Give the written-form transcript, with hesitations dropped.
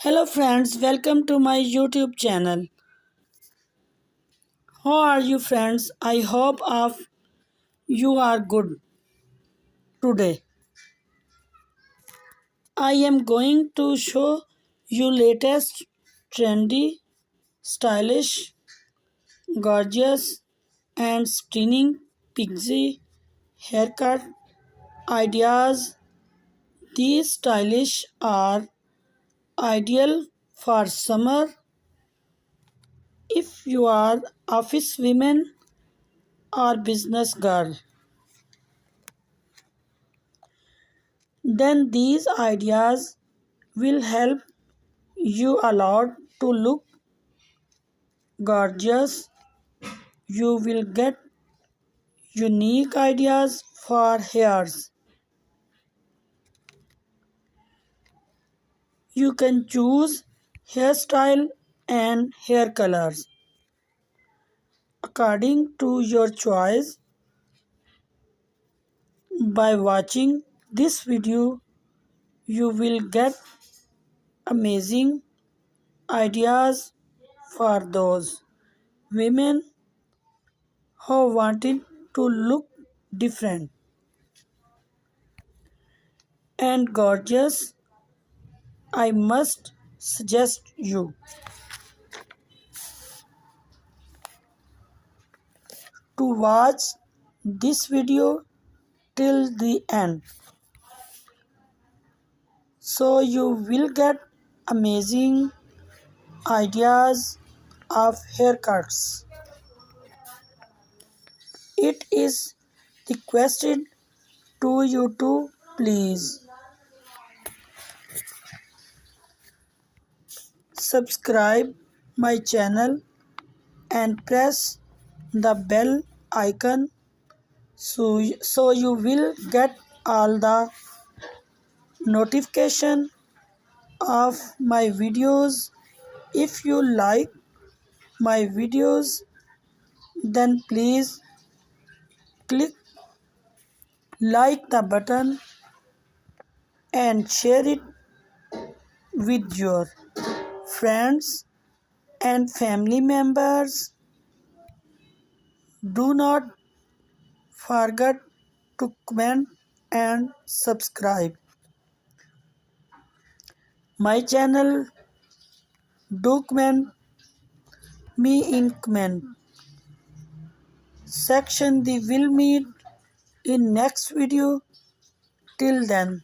Hello friends, welcome to my YouTube channel. How are you friends? I hope of you are good today. I am going to show you latest trendy, stylish, gorgeous and stunning pixie haircut ideas. These stylish are ideal for summer if you are office women or business girl. Then these ideas will help you a lot to look gorgeous. You will get unique ideas for hairs. You can choose hairstyle and hair colors according to your choice. By watching this video, you will get amazing ideas for those women who wanted to look different and gorgeous. I must suggest you to watch this video till the end, so you will get amazing ideas of haircuts. It is requested to you to please subscribe my channel and press the bell icon so you will get all the notification of my videos. If you like my videos, then please click like the button and share it with your friends and family members. Do not forget to comment and subscribe my channel. Do comment me in comment section. We will meet in next video. Till then,